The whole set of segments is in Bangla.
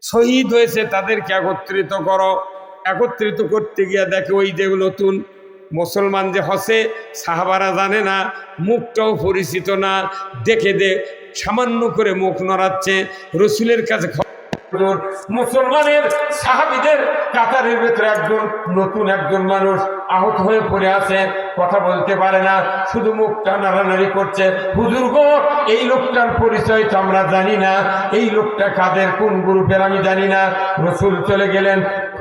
শহীদ হয়েছে তাদেরকে একত্রিত করো। একত্রিত করতে গিয়ে দেখে ওই যে নতুন মুসলমান যে হসে, সাহাবারা জানে না, মুখটাও পরিচিত না, দেখে সামান্য করে মুখ নড়াচ্ছে। রসুলের কাছে মুসলমানের সাহাবীদের কাতারের ভেতরে নতুন একজন মানুষ আহত হয়ে পড়ে আছে, কথা বলতে পারে না, শুধু মুখটা নাড়ানাড়ি করছে। হুজুর গো, এই লোকটার পরিচয় তো আমরা জানি না, এই লোকটা কাদের কোন গ্রুপের আমি জানি না। রসুল চলে গেলেন,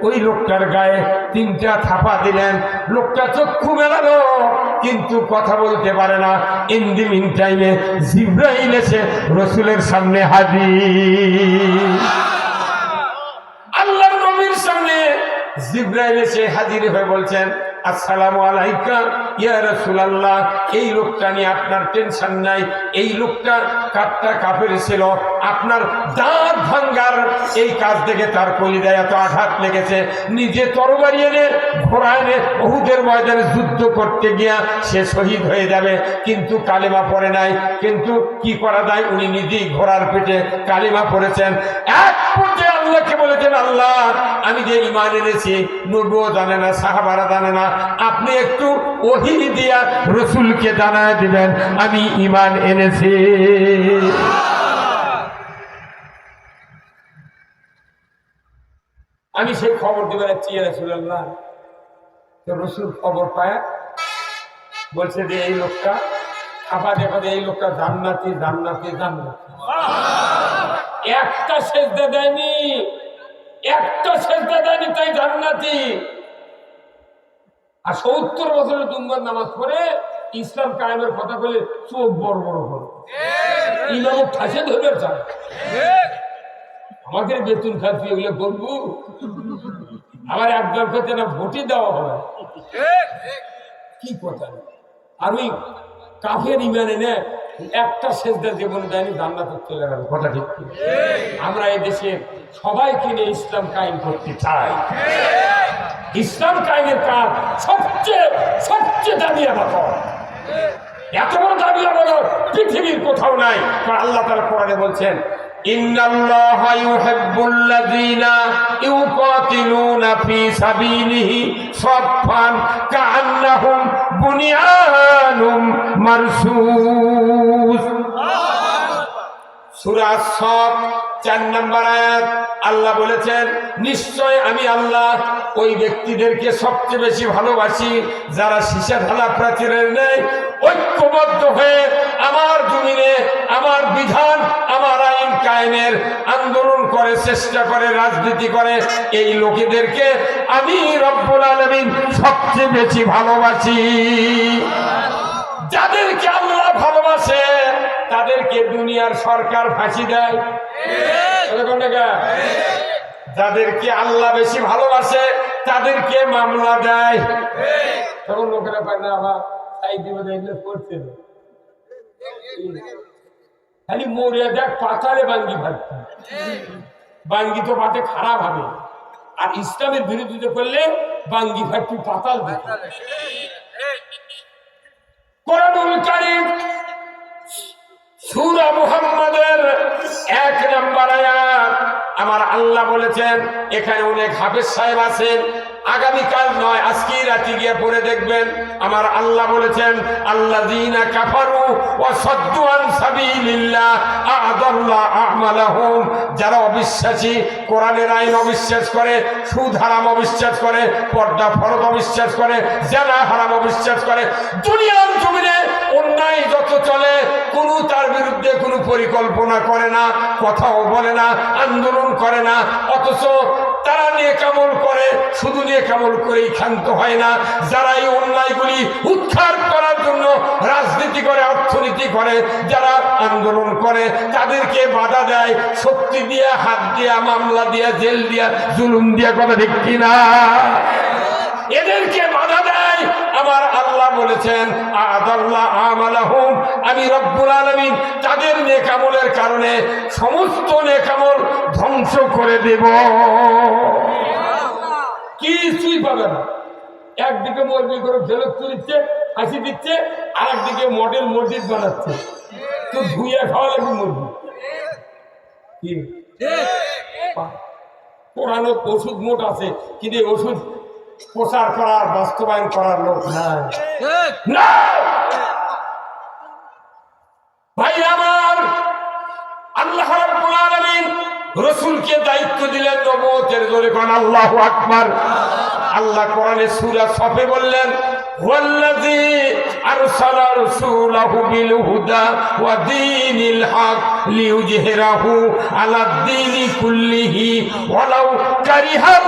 ওই লোকটার গায়ে 3টা থাপা দিলেন। লোকটা চক্ষু মেলালো কিন্তু কথা বলতে পারে না। ইন দি মিন টাইমে জিবরাইল এসে রসুলের সামনে হাজির। আল্লাহর নবীর সামনে জিবরাইল এসে হাজির হয়ে বলছেন, আসসালামু আলাইকা ইয়া রাসূলুল্লাহ, এই লোকটা নিয়ে আপনার টেনশন নাই। এই লোকটা কাটটা কাফের ছিল, আপনার দাঁত ভাঙ্গার এই কাজ থেকে তার কলিজায় এত আঘাত লেগেছে, নিজে তরবারি এনে ঘোড়া এনে উহুদের ময়দানে যুদ্ধ করতে গিয়া সে শহীদ হয়ে যাবে, কিন্তু কালেমা পড়ে নাই। কিন্তু কি করা যায়, উনি নিজেই ঘোড়ার পেটে কালেমা পড়েছেন। এক পর্যায়ে আল্লাহকে বলেছেন, আল্লাহ আমি যে ঈমান এনেছি, নবীও জানে না, সাহাবারা জানে না, আপনি একটু ওহী দিয়া রাসূলকে জানায় দিবেন আমি ঈমান এনেছি। আমি সেই খবর দিবেন ইয়া রাসূলুল্লাহ। তো রাসূল খবর পায়, বলছে যে এই লোকটা আপা দেখো, এই লোকটা জান্নাতি জান্নাতি জান্নাতি। একটা সেজদা দেয়নি, একটা সেজদা দেয়নি, তাই জান্নাতি। আর 70 বছরের জুম্মার নামাজ পড়ে ইসলাম কায়েমের কথা বলে চোখ বড় বড় করে ইমাম ঠাসে ধরে যায়। আমাদের বেতন খাচ্ছি এগুলো করবো, আমার একদল করতে না ভোটই দেওয়া হয়, কি কথা। আর ওই কাফের ঈমান এনে একটা সেজদা জীবনে দেয়নি, জান্নাতে চলে গেল, কথা ঠিক। আমরা এই দেশে সবাইকে নিয়ে ইসলাম কায়েম করতে চাই। ইসলাম কায়েমের কাজ সবচেয়ে দাবি আবাদত, এত বড় দাবি আবাদত পৃথিবীর কোথাও নাই। আল্লাহ তাআলা কোরআনে বলছেন, ইন্নাল্লাহা ইউহিব্বুল্লাযীনা ইউকাতিলুনা ফী সাবিলিহি সাফফান কাআন্নাহুম বুনিয়ানুম মারসুস। সূরা সাফ 4 নম্বর আয়াত আল্লাহ বলেছেন, নিশ্চয় আমি আল্লাহ ওই ব্যক্তিদেরকে সবচেয়ে বেশি ভালোবাসি যারা সীসা ঢালা প্রাচীরের ন্যায় ঐক্যবদ্ধ হয়ে আমার জমিনে আমার বিধান আমার আইন কায়েমের আন্দোলন করে, চেষ্টা করে, রাজনীতি করে। এই লোকেদেরকে আমি রব্বুল আলামিন সবচেয়ে বেশি ভালোবাসি। যাদেরকে আল্লাহ ভালোবাসে তাদেরকে দুনিয়ার সরকার ফাঁসি দেয়। যাদেরকে আল্লাহ বেশি ভালোবাসে তাদেরকে মামলা দেয়। তখন লোকেরা পায় না, আবার করছে খালি মরিয়া দেখ পাতালে বাঙ্গি ভাবছে, বাঙ্গি তো পাতে খারাপ হবে, আর ইসলামের বিরোধিতা করলে বাঙ্গি ভাবছি পাতাল দেখে। কোরআনুল কারীম সূরা মুহাম্মাদের 1 নম্বর আয়াত আমার আল্লাহ বলেছেন, এখানে অনেক হাফেজ সাহেব আছেন, আগামীকাল নয় আজকেই রাতে গিয়ে পড়ে দেখবেন। আমার আল্লাহ বলেছেন, আল্লাযীনা কাফারু ওয়া সাদ্দু আন সাবিলিল্লাহ আ'দাল্লাহু আমালাহুম। যারা অবিশ্বাসী, কোরআনের আইন অবিশ্বাস করে, সুদ হারাম অবিশ্বাস করে, পর্দা ফরজ অবিশ্বাস করে, জিনা হারাম অবিশ্বাস করে, দুনিয়ার জমিনে অন্যায় যত চলে কোনো তার বিরুদ্ধে কোনো পরিকল্পনা করে না, কথাও বলে না, আন্দোলন করে না, অথচ তারা নেক আমল করে, শুধু নেক আমল করেই ক্ষান্ত হয় না। যারা এই অন্যায়গুলি উদ্ধার করার জন্য রাজনীতি করে, অর্থনীতি করে, যারা আন্দোলন করে, তাদেরকে বাধা দেয় শক্তি দিয়ে, হাত দিয়ে, মামলা দিয়ে, জেল দিয়ে, জুলুম দিয়ে, কথা ঠিক কিনা? এদেরকে বাধা দেয়। আমার আল্লাহ বলেছেন, আ'দাল্লাহু আমালাহুম, আমি রব্বুল আলামিন তাদের নেক আমলের কারণে সমস্ত নেক আমল ধ্বংস করে দেব, কিছুই পাবে না। একদিকে মসজিদ করে ঝলক তুলিচ্ছে, হাসি দিচ্ছে, আর একদিকে মডেল মসজিদ বানাচ্ছে, তো ধুইয়া খাওয়া লাগবে মসজিদ। কোরআনে ওষুধ মোট আছে, কিন্তু এই ওষুধ প্রচার করার বাস্তবায়ন করার লোক না। ভাই আমার, আল্লাহ রাব্বুল আলামিন রাসূলকে দায়িত্ব দিলেন নবুয়তের, জোরে কোন আল্লাহু আকবার। আল্লাহ কোরআনে সূরা সফে বললেন, ওয়াল্লাযী আরসালা রাসূলাহু বিল হুদা ওয়া দীনিল হক লিইয়ুযহিরাহু আলাদ দীনি কুল্লিহি ওয়ালাউ কারিহাল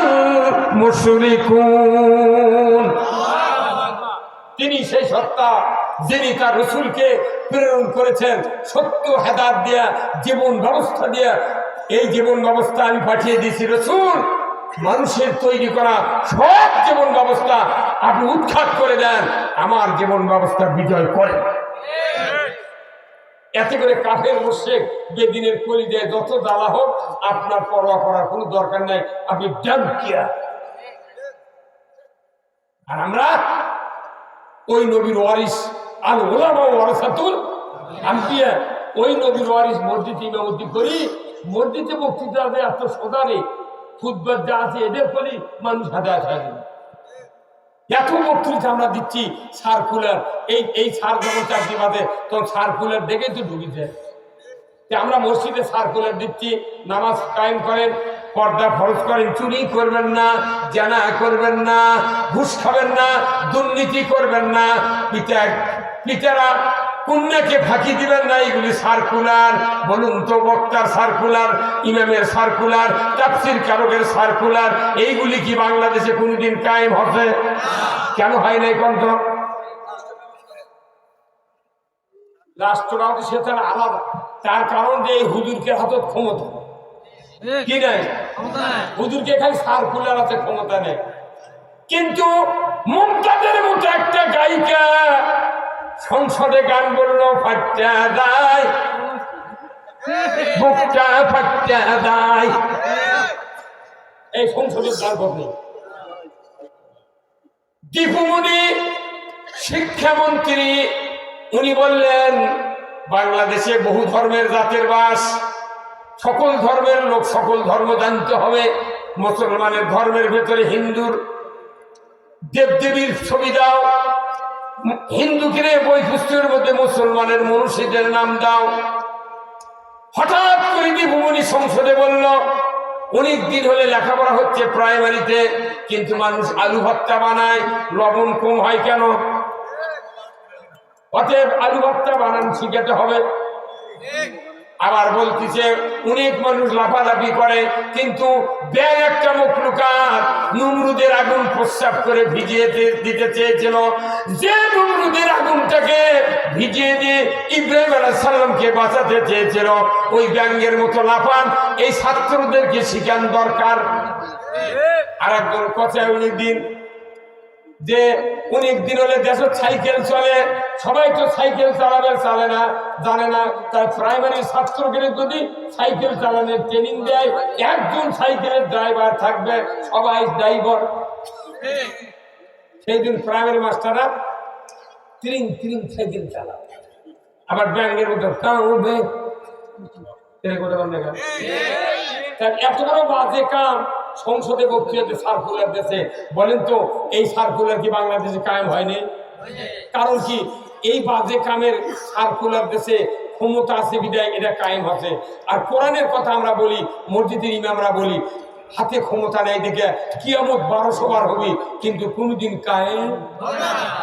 মুশরিকুন। তিনি সেই সত্তা যিনি তার রাসূলকে প্রেরণ করেছেন সত্য হেদায়েত দিয়া, জীবন ব্যবস্থা দিয়া। এই জীবন ব্যবস্থা আমি পাঠিয়ে দিয়েছি রাসূল, মানুষের তৈরি করা সব জীবন ব্যবস্থা আপনি উৎখাত করে দেন, আমার জীবন ব্যবস্থা বিজয় করেন। এতে করে কাফের মুশরিক বেদিনের কলিজায় যত জ্বালা হোক আপনার পরোয়া করার কোনো দরকার নাই, আপনি ডাকিয়া। আর আমরা ওই নবীর ওয়ারিস, আল উলামা ওয়ারাসাতুল আম্বিয়া, ওই নবীর ওয়ারিস মসজিদে ইমামতি করি, মসজিদে বক্তৃতা দেয়, এত সোদারে খুতবা যা আছে এদের করি, মানুষ হেদায়েত হয় না। এত বক্তৃতা আমরা দিচ্ছি, সার্কুলার, এই সার যখন চাকরি বাদে তখন সার্কুলার দেখেই তো ঢুকে যায়। আমরা মসজিদে সার্কুলার দিচ্ছি, নামাজ কায়েম করেন, পর্দা ফরজ করেন, চুরি করবেন না, জানা করবেন না, ঘুষ খাবেন না, দুর্নীতি করবেন না, পিতারা কন্যাকে ফাঁকি দিবেন না। এইগুলি সার্কুলার। বলুন তো, বক্তার সার্কুলার, ইমামের সার্কুলার, তাফসীর কারকের সার্কুলার, এইগুলি কি বাংলাদেশে কোনদিন কায়েম হবে? কেন হয় নাই কন্ত? রাষ্ট্ররাও সে তার আলাদা, তার কারণ যে এই হুজুরকে হাতত ক্ষমতা কি নাই, হুজুরকে খালি সার্কুলার আছে, ক্ষমতা নেই। কিন্তু মুমতাজের মতো একটা গায়িকা সংসদে গান বললো, ফাট্টা দায় বুকটা ফাট্টা দায়, এই সংসদের দরকার নেই। দীপুমণি শিক্ষামন্ত্রী উনি বললেন, বাংলাদেশে বহু ধর্মের জাতের বাস, সকল ধর্মের লোক সকল ধর্ম জানতে হবে। মুসলমানের ধর্মের ভেতরে হিন্দুর দেবদেবীর ছবি দাও, হিন্দুকে বই পুস্তকের মধ্যে মুসলমানের মনীষীদের নাম দাও। হঠাৎ করে দীপুমণি সংসদে বলল, অনেক দিন হলে লেখাপড়া হচ্ছে প্রাইমারিতে, কিন্তু মানুষ আলু ভর্তা বানায়, লবণ কম হয় কেন? অতএব আলু ভর্তা বানান শিখাতে হবে। আবার বলতেছে, অনেক মানুষ লাফালাফি করে, কিন্তু ব্যাগ একটা মখলুকাত নমরুদের আগুন প্রস্রাব করে ভিজিয়ে দিতে চেয়েছিল, যে নমরুদের আগুনটাকে ভিজিয়ে দিয়ে ইব্রাহিম আলাইহিস সালামকে বাঁচাতে চেয়েছিল, ওই ব্যাঙের মতো লাফান। এই ছাত্রদেরকে শিখান দরকার। আর একজন কথা, অনেক দিন যে অনেক দিন হলে দেশের সাইকেল চলে, সবাই তো সাইকেল চালাবে, চালে না, জানে না। তাই প্রাইমারি ছাত্রকে যদি সাইকেল চালানোর ট্রেনিং দেয়, একজন সাইকেলের ড্রাইভার থাকবে, সবাই ড্রাইভার। সেই দিন প্রাইমারি মাস্টাররা তিন সাইকেল চালাবে, আবার ব্যাংকের মতো কাউবে। এত বড় বাজে কাম সংসদে বক্তৃতাতে সার্কুলার দেশে। বলেন তো, এই সার্কুলার কি বাংলাদেশে কায়েম হয়নি? কারণ কি, এই বাজে কামের সার্কুলার দেশে ক্ষমতা আছে বিদায় এটা কায়েম হচ্ছে। আর কোরআনের কথা আমরা বলি, মসজিদের ইমামরা বলি, হাতে ক্ষমতা নেই দেখে কিয়ামত 1200 বার হবে, কিন্তু কোনদিন কায়েম।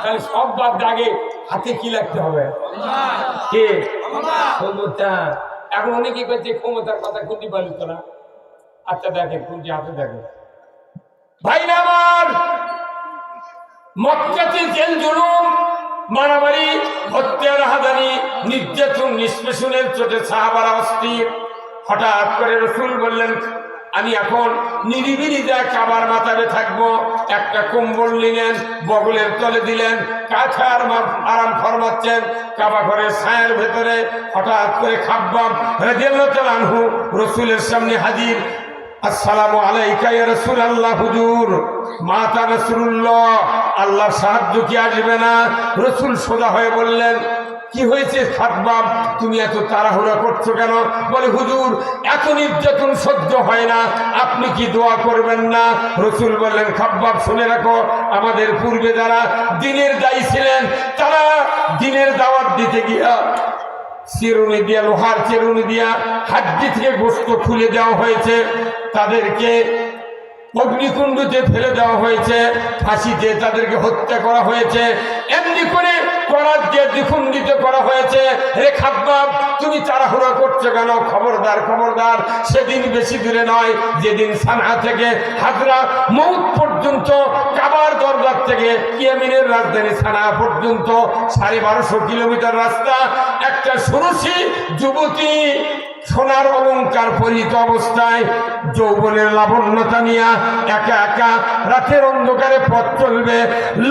তাহলে সব বাদ আগে হাতে কি লাগতে হবে? কে? ক্ষমতা। এখন অনেকে কয়েছে ক্ষমতার কথা কোনটি পালিত না। আচ্ছা দেখেন কোনটি হাতে দেখেন। ভাইরা আমার, মক্কাতে জেল জুলুম, মারামারি, হত্যা, রাহাজানি, নির্যাতন, নিষ্পেষণের চোটে সাহাবারা অস্থির। হঠাৎ করে রাসূল বললেন, আমি এখন নিরিবিলি যা কাবার মাথাবে থাকবো। একটা কম্বল নিলেন, বগলের তলে দিলেন, কাছে আরাম ফরমাচ্ছেন কাবা ঘরের ছায়ার ভেতরে। হঠাৎ করে খাব্বাব রাদিয়াল্লাহু তাআলা আনহু রাসূলের সামনে হাজির। আসসালামু আলাইকা ইয়া রাসূলুল্লাহ। হুজুর, মাতা রাসূলুল্লাহ, আল্লাহর সাহায্য কি আসবে না? রাসূল সোজা হয়ে বললেন, কি হয়েছে খাব্বাব, তুমি এত তাড়াহুড়া করছো কেন? বলে হুজুর এত নির্যাতন সহ্য হয় না, আপনি কি দোয়া করবেন না? রসুল বললেন খাব্বাব শুনে রাখো, আমাদের পূর্বে যারা দ্বীনের দায়ী ছিলেন তারা দ্বীনের দাওয়াত দিতে গিয়া চিরুনি দিয়া, লোহার চিরুনি দিয়া হাড্ডি থেকে গোশত খুলে দেওয়া হয়েছে, তাদেরকে অগ্নিকুণ্ডতে ফেলে দেওয়া হয়েছে, ফাঁসিতে তাদেরকে হত্যা করা হয়েছে, এমনি করে করার দিয়ে দ্বিখণ্ডিত করা হয়েছে। রে খাব্বাব তুমি তাড়াহুড়া করছো কেন? খবরদার খবরদার, সেদিন বেশি দূরে নয়, যেদিন সানআ থেকে হাজরা মউত পর্যন্ত, কাবার দরবার থেকে ইয়েমেনের রাজধানী সানআ পর্যন্ত 1250 কিলোমিটার রাস্তা। একটা ষোড়শী যুবতী সোনার অলংকার পরিহিত অবস্থায় যৌবনের লাবণ্যতা নিয়ে একা একা রাতের অন্ধকারে পথ চলবে।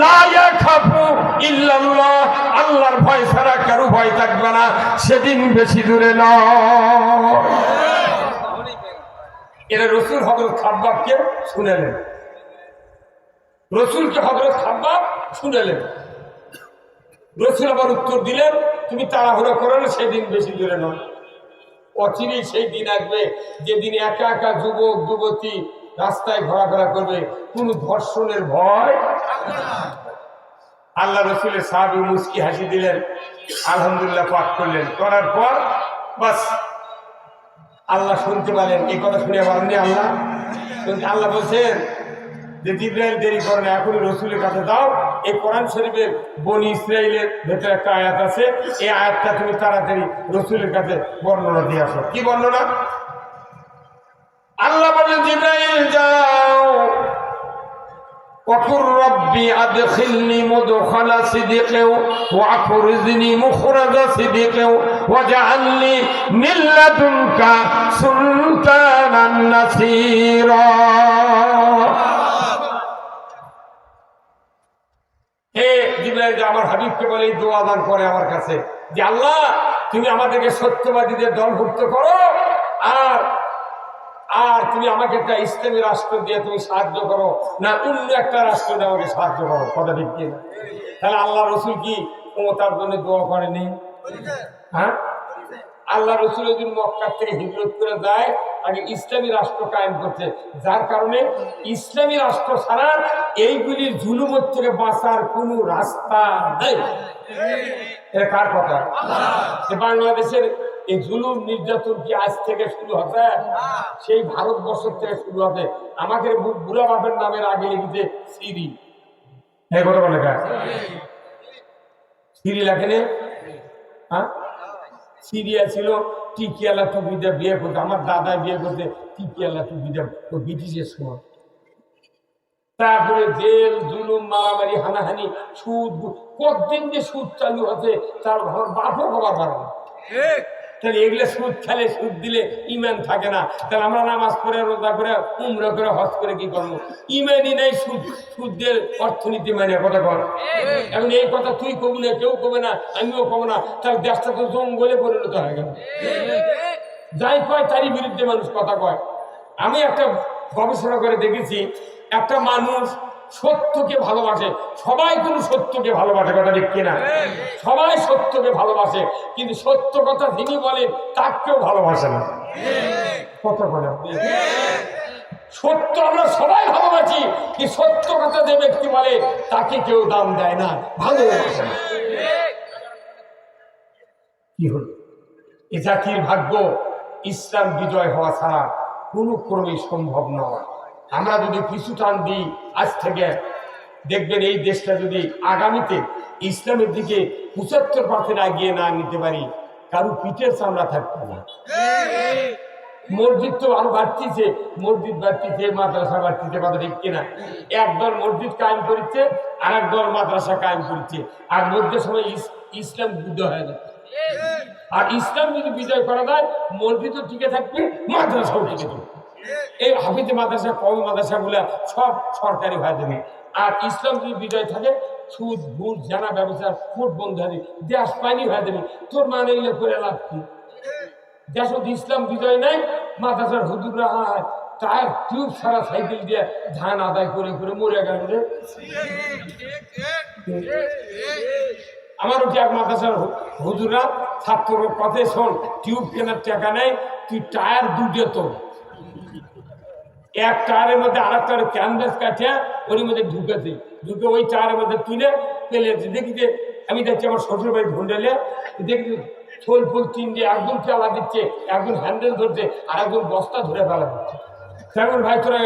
লা ইয়াখাফু ইল্লাল্লাহ, আল্লাহর ভয় ছাড়া কারো ভয় থাকবে না, সেদিন বেশি দূরে নয়। এরা রসুল হযরত খাব্বাবকে শুনালেন, রসুলকে হযরত খাব্বাব শুনালেন। রসুল আবার উত্তর দিলেন তুমি তাড়াহুড়ো করো না, সেদিন বেশি দূরে নয়। অচিরেই সেই দিন আসবে যেদিন একা একা যুবক যুবতী রাস্তায় ঘোরাফেরা করবে, কোন ধর্ষণের ভয়। আল্লাহ রসুলের সাহাবী মুস্কি হাসি দিলেন, আলহামদুলিল্লাহ পাঠ করলেন, করার পর বাস আল্লাহ শুনতে পারেন। এই কথা শুনে পারেননি আল্লাহ? আল্লাহ বলছেন যে জিবরাইল দেরি করে না, এখনই রসুলের কাছে দাও। এই কোরআন শরীফের বনি ইসরাইলের ভেতরে একটা আয়াত আছে, এই আয়াতটা তুমি তাড়াতাড়ি রসুলের কাছে বর্ণনা দিয়ে আসো। কি বর্ণনা? আল্লাহ বলেন জিবরাইল যাও, ওয়াকুর রব্বি আদখিলনি মুদখালা সিদকিন ওয়া আখরিজনি মুখরাজা সিদকিন ওয়াজআলনি মিন লাদুনকা সুলতানান নাসীরা। হে জিবরাইল আমার হাবিবকে বলে এই দোয়া দান করে আমার কাছে যে আল্লাহ তুমি আমাদেরকে সত্যবাদীদের দলভুক্ত করো, আর আর তুমি আমাকে একটা ইসলামী রাষ্ট্র দিয়ে তুমি সাহায্য করো না, অন্য একটা রাষ্ট্র দিয়ে আমাকে সাহায্য করো। কথা ঠিক কিনা? তাহলে আল্লাহ রসুল কি ক্ষমতার জন্য দোয়া করেনি? হ্যাঁ, আল্লাহ রসুল যদি মক্কা থেকে হিজরত করে যায় আগে ইসলামী রাষ্ট্র কায়েম করছে, যার কারণে ইসলামী রাষ্ট্র ছাড়া এইগুলির জুলুমের থেকে বাঁচার কোন রাস্তা নেই। এটা কার কথা? বাংলাদেশের এই জুলুম নির্যাতন কি আজ থেকে শুরু হবে? সেই ভারতবর্ষের থেকে শুরু হবে। আমাদের বুড়া বাপের নামের আগে লিখেছে সিরি। হ্যাঁ, কথা বলে সিরি লেখেনে। হ্যাঁ, সিরিয়া ছিল টিকিয়ালা টুপিটা বিয়ে করতে, আমার দাদা বিয়ে করতে টিকিয়ালা টুপিটা ব্রিটিশের সময়। তারপরে জেল, জুলুম, মারামারি, হানাহানি, সুদ, কতদিন যে সুদ চালু হচ্ছে তার ঘর বাপও খবর পারে না। তাহলে এগুলো সুদ খেলে, সুদ দিলে ইমান থাকে না। তাহলে আমরা নামাজ পড়ে, রোজা করে, উমরা করে, হজ করে কি করবো? ইমানই নেই, সুদের অর্থনীতি মানে কথা কর। এখন এই কথা তুই কবি না, কেউ কবে না, আমিও কব না, তার দেশটা তো জঙ্গলে পরিণত হয়ে গেল। যাই কয় তারই বিরুদ্ধে মানুষ কথা কয়। আমি একটা গবেষণা করে দেখেছি, একটা মানুষ সত্যকে ভালোবাসে, সবাই কোনো সত্যকে ভালোবাসে, কথা ঠিক কিনা? সবাই সত্যকে ভালোবাসে, কিন্তু সত্য কথা যিনি বলেন তাকেও ভালোবাসে না। কথা বলে সত্য আমরা সবাই ভালোবাসি, কি সত্য কথা যে ব্যক্তি বলে তাকে কেউ দাম দেয় না, ভালোবাসে না। কি হল এ জাতির ভাগ্য? ইসলাম বিজয় হওয়া ছাড়া কোনো ক্রমেই সম্ভব নয়। আমরা যদি পিছু টান দিই আজ থেকে, দেখবেন এই দেশটা যদি আগামীতে ইসলামের দিকে 75% এগিয়ে না নিতে পারি, কারো পিঠের চামড়া থাকবে না। মসজিদ তো আরো বাড়তিছে, মসজিদ বাড়তিছে, মাদ্রাসা বাড়তিছে, কথা ঠিক কিনা? একদল মসজিদ কায়েম করেছে, আর একদল মাদ্রাসা কায়েম করেছে, আর মধ্যে সময় ইসলাম যুদ্ধ হয়ে যাচ্ছে। আর ইসলাম যদি বিজয় করা যায়, মসজিদও টিকে থাকবে, মাদ্রাসাও টিকে থাকবে। এই হাফিজে মাদ্রাসা, কম মাদ্রাসা গুলা সব সরকারি হয়ে যাবে। আর ইসলাম যদি বিজয় থাকে, সুদ, ঘুষ, জানা ব্যবসা ফুট বন্ধ হবে, দেশ পানি হয়ে যাবে। তোর মানে এগুলো করে লাভ কি? দেশ ইসলাম বিজয় নাই, মাদ্রাসার হুজুররা টায়ার টিউব সারা সাইকেল দিয়ে ধান আদায় করে করে মরে গেল রে। আমারও কি এক মাদ্রাসার হুজুরা ছাত্রের কথায় শোন, টিউব কেনার টাকা নেই, তুই টায়ার দুটো তোর, এক টায়ারের মধ্যে আর একটা ক্যানভাস কাটে ওর মধ্যে ঢুকেছে, ঢুকে ওই টায়ারের মধ্যে তুলে ফেলেছে। দেখি যে আমি দেখছি আমার শ্বশুর বাড়ি ভুন্ডালে, দেখি ফুল ফুল তিন দিয়ে একজন চালা দিচ্ছে, একজন হ্যান্ডেল ধরছে, আর একজন বস্তা ধরে ফেলা দিচ্ছে। তেমন ভাই তোরা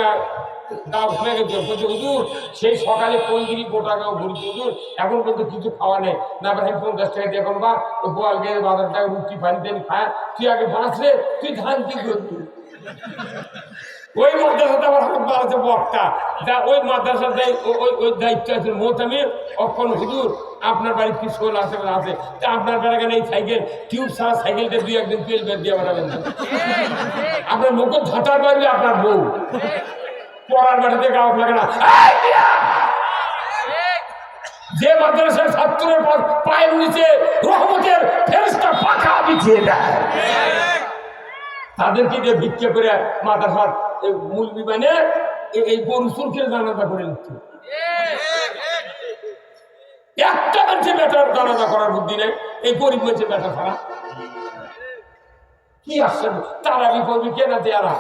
গাও ঘুরে গেছে, বলছে হুজুর সেই সকালে কোন দিনই গোটা গাও ঘুরছি হুজুর, এখন কিন্তু কিছু খাওয়া নেই না, ভাই 50 টাকা দিয়ে এখন বা ওই গোয়াল গিয়ে বাজার টাকা রুটি পানি টানি খায়, তুই আগে বাঁচলে তুই ধান কি করবি। ওই মাদ্রাসাতে আমার হাত বাড়াচ্ছে বক্তা, যা ওই মাদ্রাসা দেয় ওই দায়িত্ব আছে মোহতামির, অক্ষণ হুজুর আপনার বাড়ির কি শোল আছে আছে, তা আপনার বাড়ি গেলে এই সাইকেল টিউব ছাড়া সাইকেলটা দুই একদিন তেল বের দিয়ে বাড়াবেন না, আপনার মুখে ঝাঁটার পারবে আপনার বউ পড়ার বাড়িতে গাওয়া লাগে না। যে মাদ্রাসার ছাত্রের পর পায়ের নিচে রহমতের ফেরেশতা পাখা বিছিয়ে দেয়, তাদেরকে দিয়ে ভিক্ষা করে মাদ্রাসার মূল বিমানে এই গরু চুরকে জানাজা করে নিচ্ছে। একটা মানুষের বেটার জানাজা করার বুদ্ধি নেই, এই গরিব মানুষের বেটা ছাড়া কি আসছে। তারাবি করবি কে না দেয়ারা,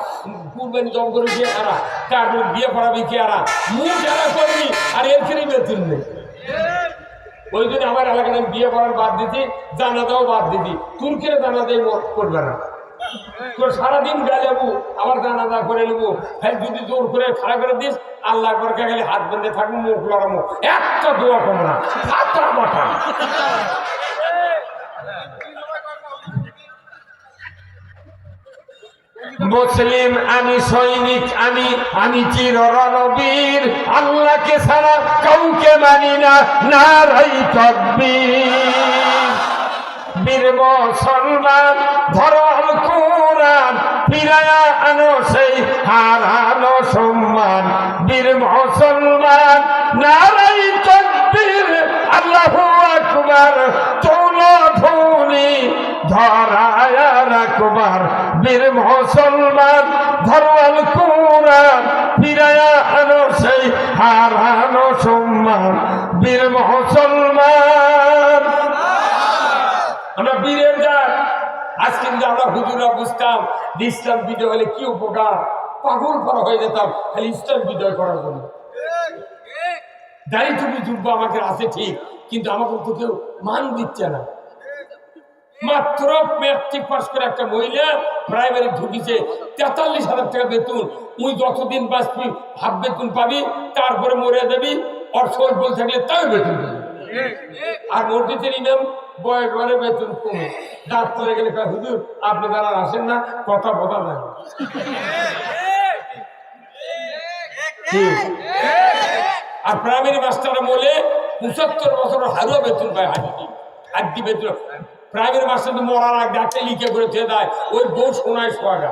কুরবানি জম করবি কে আরা, তারপরে বিয়ে পড়াবি কে আরা, মুখ যারা করবি আর এর খেয়ে বেতন নেই। ওই জন্য আমার এলাকায় আমি বিয়ে করার বাদ দিতি, জানাজাও বাদ দিতি, তুর্কের জানাজাই করবে না। তোর সারাদিন গাজাবো আবার জানাজা করে নেবো, হ্যাঁ যদি জোর করে খাড়া করে দিস আল্লাহ বরকে গেলে হাত বেঁধে থাকবো, মুখ লড়াবো, একটা দোয়া কম না ফাটা মাথা। মুসলিম আমি, সৈনিক আমি, আমি চির রণবীর, আল্লাহকে ছাড়া কাউকে মানি না, নারাই তাকবীর। বীর মুসলমান ধরো আল কোরআন, ফিরায়া আনো সেই হারানো সম্মান। বীর মুসলমান নারাই তাকবীর, আল্লাহু আকবার, তোলো ধ্বনি ধরায়া রাখবার। বীর মুসলমান ধরো আল কোরআন, ফিরায়া আনো সেই হারানো সম্মান। বীর মুসলমান আমরা বীরের যান। আজ কিন্তু আমরা হুজুরা বুঝতাম যে ইসলাম বিজয় হলে কি উপকার, পাগল করা হয়ে যেতাম খালি ইসলাম বিজয় করার জন্য। দাড়ি টুপি জুব্বা আমাকে আছে ঠিক, কিন্তু আমাকে তো কেউ মান দিচ্ছে না। মাত্র ম্যাট্রিক পাস করে একটা মহিলা প্রাইমারি ঢুকিছে, 43,000 টাকা বেতন। তুই যতদিন বাঁচবি হাফ বেতন পাবি, তারপরে মরে যাবি, ওর শোল বল থাকলে তাই বেতন পাবি। আর মসজিদের ইমাম বয়স বাড়ে বেতন কমে, দাঁত করে গেলে হুজুর আপনি তারা আসেন না, কথা বলা যায়। আর প্রাইমারি মাস্টাররা বলে 75 বছর হারুয়া বেতন পায়, হাড্ডি বেতন। প্রাইমারি মাস্টার তো মরার আগে ডাক্তার লিখে করে থেকে দেয়, ওই বউ শোনায় সোয়াগা।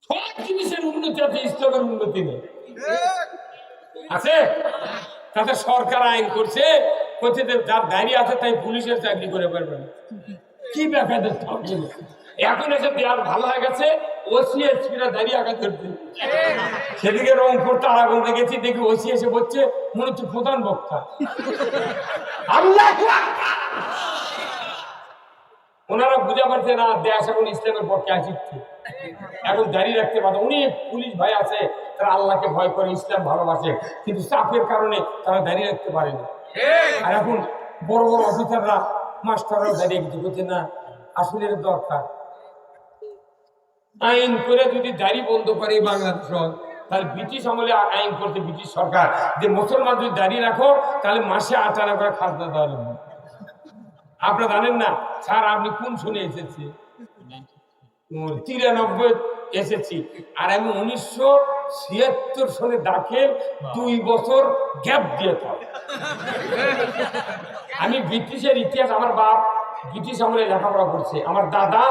সব জিনিসের উন্নতি আছে, ইসলামের উন্নতি নেই আছে। তাতে সরকার আইন করছে, যার দাঁড়িয়ে আছে তাই পুলিশের চাকরি করে পারবে না। কি ব্যাপার এখন এসে দেয়াল ভালো হয়ে গেছে, ওসি এসপিরা দাঁড়িয়ে আঘাত করছে। সেদিকে রংপুর তারাগঞ্জে গেছি, দেখি ওসি এসে বলছে মনে হচ্ছে প্রধান বক্তা। আল্লাহ ওনারা বুঝা পারছে না দেশ এখন ইসলামের পক্ষে আসছে, এখন দাঁড়িয়ে রাখতে পারে। অনেক পুলিশ ভাই আছে তারা আল্লাহকে ভয় করে, ইসলাম ভালোবাসে, কিন্তু চাপের কারণে তারা দাঁড়িয়ে রাখতে পারেনি। আর এখন বড় বড় অফিসাররা মাস্টাররাও দাঁড়িয়ে কিছু করছে না, আসলে দরকার আইন করে যদি দাড়ি বন্ধ করে বাংলাদেশ, তাহলে ব্রিটিশ আমলে আইন করতে ব্রিটিশ সরকার যে মুসলমান যদি দাঁড়িয়ে রাখো তাহলে মাসে 8 আনা করে খাজনা দেওয়া লাগবে। আপনারা জানেন না স্যার, আপনি কোন শুনে এসেছি? 93 এসেছি, আর আমি 1976 সনে দাখিল, 2 বছর গ্যাপ দিয়ে থাকি। আমি ব্রিটিশের ইতিহাস, আমার বাপ ব্রিটিশ আমলে লেখাপড়া করছে, আমার দাদা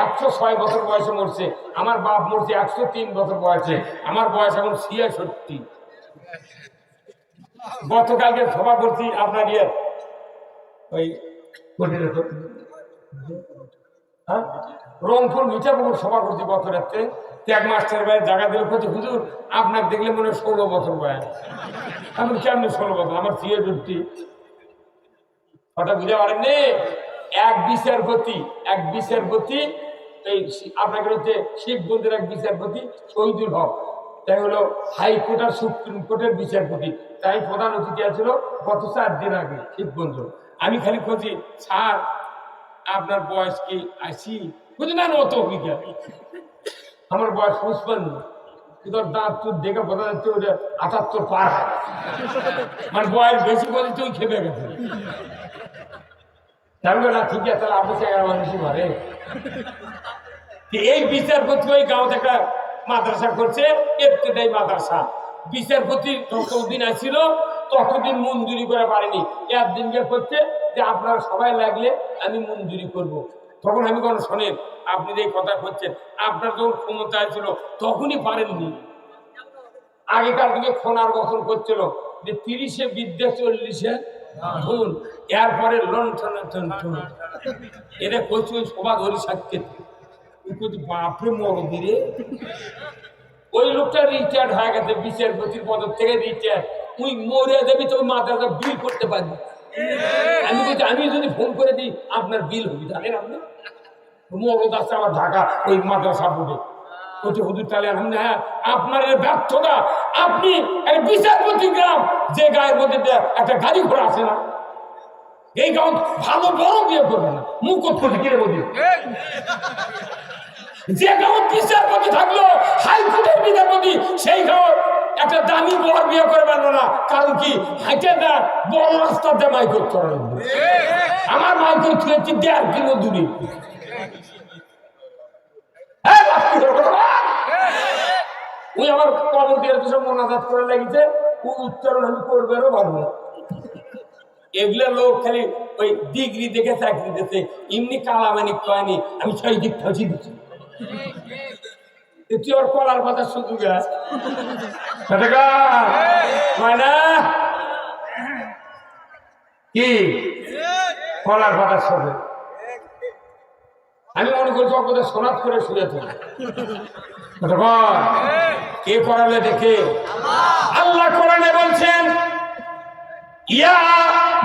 106 বছর বয়সে মরছে, আমার বাপ মরছে 103 বছর বয়সে, আমার বয়স এখন 66। গতকালকে সভা করছি আপনার ওই হ্যাঁ, রংপুর মিঠাপুকুর সভা করছি গত রাত্রে। ত্যাগ মাস্টার ভাই জায়গা দিল করছে, হুজুর আপনার দেখলে মনে হয় 16 বছর বয়স। আমি কেমনি 16 বছর, আমার সিএ যুক্তি কথা বুঝতে পারেননি। এক বিচারপতি এই আপনাকে হচ্ছে শিখবন্ধের এক বিচারপতি শহীদুল হক, তাই হলো হাইকোর্ট আর সুপ্রিম কোর্টের বিচারপতি, তাই প্রধান অতিথি আছিল গত 4 দিন আগে শিখবন্ধ। আমি খালি খুঁজি, স্যার আপনার বয়স কি? আসি বুঝি না, অত অভিজ্ঞতা আমার বয়স 55। তোর দাঁত তোর দেখে বোঝা যাচ্ছে ওটা 78 পার হয়, মানে বয়স বেশি বলে তুই খেপে গেছে। জানবে না, ঠিক আছে তাহলে আপনি 11 মানুষই মারে। এই বিচারপতি ওই গাঁও থেকে মাদ্রাসা করছে, এফতেদায়ী মাদ্রাসা। বিচারপতি যতদিন আসছিল ততদিন মঞ্জুরি করে পারেনি। একদিনকে করছে যে আপনারা সবাই লাগলে আমি মঞ্জুরি করব। তখন আমি কোনো শোনেন, আপনি যে কথা করছেন, আপনার যখন ক্ষমতায় ছিল তখনই পারেননি। আগেকার দিকে খোনার গঠন করছিল যে 30-এ বিদ্যা 40-এ ধুন, এরপরে লণ্ঠন এটা করছে ওই সভা ধরি সাক্ষী। বাপরে মরদিরে, ওই লোকটা রিটায়ার্ড হয়ে গেছে বিচারপতির পদ থেকে রিটায়ার্ড। তুই মরে যাবি তো মাদ্রাসা বিল করতে পারবি। আমি বলছি আমি যদি ফোন করে দিই আপনার বিল হবে, জানেন আপনি? মরদ আছে আমার ঢাকা ওই মাদ্রাসা বোর্ডে। বলছে হুজুর তাহলে হ্যাঁ আপনার ব্যর্থতা, আপনি বিচারপতি গ্রাম যে গায়ের মধ্যে একটা গাড়ি ঘোড়া আছে না, এই গাঁও ভালো বড় বিয়ে করবে না, মুখ করতে কিনে বলি। যে গাঁও বিচারপতি থাকলো হাইকোর্টের বিচারপতি, সেই গাঁও একটা দামি বর বিয়ে করে পারবো না। কারণ কি, হাইটে না বড় রাস্তাতে মাইকোর চড়ানো। আমার মাইকোর হচ্ছে 1.5 কিলো দূরে। ওই আমার কবর দিয়ে মোনাজাত করে লাগিয়েছে, ওই উচ্চারণ আমি করবেও পারবো না। এগুলো লোক খালি ওই ডিগ্রি দেখে চাকরি দিতে, এমনি কালামানিক কয়নি। আমি 6 দিক ফাঁসি দিচ্ছি, তুই ওর কলার কথা সুযোগ আছে কি কলার কথা শোনে। আমি মনে করছি ওকে সনাত করে শুয়েছে। কে করালে দেখে? আল্লাহ কোরআনে বলছেন, ইয়া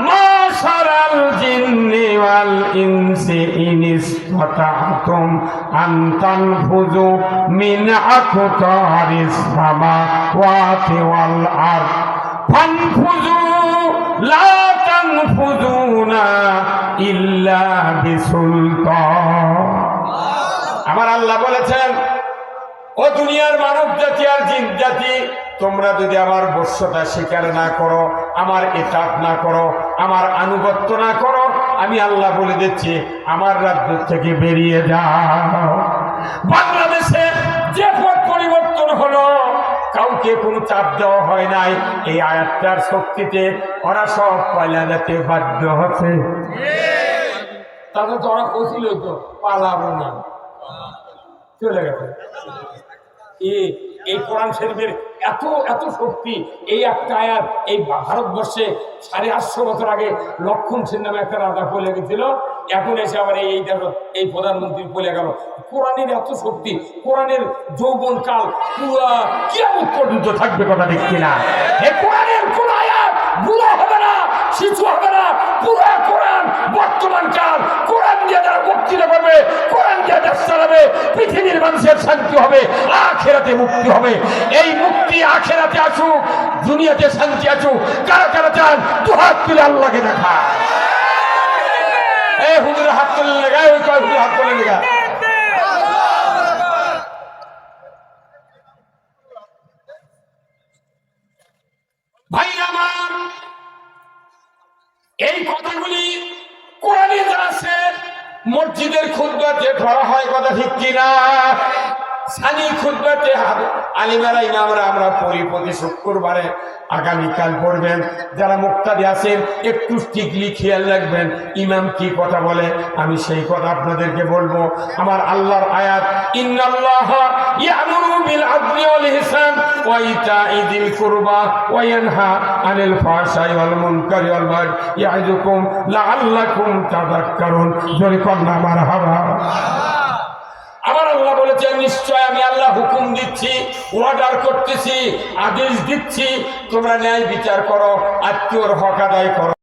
মাশারাল জিন্নি ওয়াল ইনসি ইন ইসতাতা'তুম আন তানফুযু মিন আকতারিস সামাওয়াতি ওয়াল আরদ ফানফুযু লা তানফুযুনা ইল্লা বিসুলতান। আমার আল্লাহ বলেছেন, ও দুনিয়ার মানব জাতি আর জিন জাতি, তোমরা যদি আমার বশ্যতা স্বীকার না করো, আমার ইতাআত না করো, আমার আনুগত্য না করো, আমি আল্লাহ বলে দিচ্ছি আমার রাজ্য থেকে বেরিয়ে যাও। বাংলাদেশে যে পথ পরিবর্তন হলো, কাউকে কোনো চাপ দেওয়া হয় নাই। এই আয়াতটার শক্তিতে ওরা সব পয়লা যেতে বাধ্য হচ্ছে। তাদের তো ওরা কছিল তো পালাবো না, চলে গেছে। এই কোরআন শরীফের এত এত শক্তি, এই একটা আয়াত এই ভারতবর্ষে 850 বছর আগে লক্ষণ সেন নামে একটা রাজা বলে গেছিল, এখন এসে আবার এই প্রধানমন্ত্রী বলে গেল। কোরআনের এত শক্তি, কোরআনের যৌবন কাল পুরা কিয়ামত পর্যন্ত থাকবে, কথা ঠিক কিনা? এই কোরআনের কোন আয়াত বুড়ো হবে না, শিশু হবে না। পুরা কোরআন বর্তমান কাল, কোরআন দিয়ে যারা বক্তৃতা করবে, কোরআন দিয়ে দেশ চালাবে, পৃথিবীর মানুষের শান্তি হবে, আখিরাতে মুক্তি হবে। এই মুক্তি আখিরাতে আসুক, দুনিয়াতে শান্তি আসুক। কারা কারা চান দুহাত তুলে আল্লাহকে দেখা। এই হুজুরের হাত তুলে লেগা, ওই কয় হুজুর হাত তুলে লেগা। ভাই আমার, এই কথাগুলি কোরআনে যা আছে, মসজিদের খুতবা যে ধরা হয়, কথা ঠিক কিনা? সানি খুতবাতে আলিমেরা ইমামরা আমরা পড়ি প্রতি শুক্রবারে, আগামীকাল পড়বেন। যারা মুক্তাদি আছেন একটু স্ট্রিক্টলি খেয়াল রাখবেন ইমাম কি কথা বলে, আমি সেই কথা আপনাদেরকে বলবো। আমার আল্লাহর আয়াত, ইন্নাল্লাহা ইয়া'মুরু বিল আদলি ওয়াল ইহসান ওয়া ইতা'i যিল কুরবা ওয়া ইয়ানহা আনিল ফাহশাই ওয়াল মুনকারি ওয়াল বাগই ইয়া'ইযুকুম লাআল্লাকুম তাযাক্কারুন। জোরে কন্যা মারহাবা। আমার আল্লাহ বলেছেন, নিশ্চয় আমি আল্লাহ হুকুম দিচ্ছি, অর্ডার করতেছি, আদেশ দিচ্ছি, তোমরা ন্যায় বিচার করো, আত্মীয়র হক আদায় করো।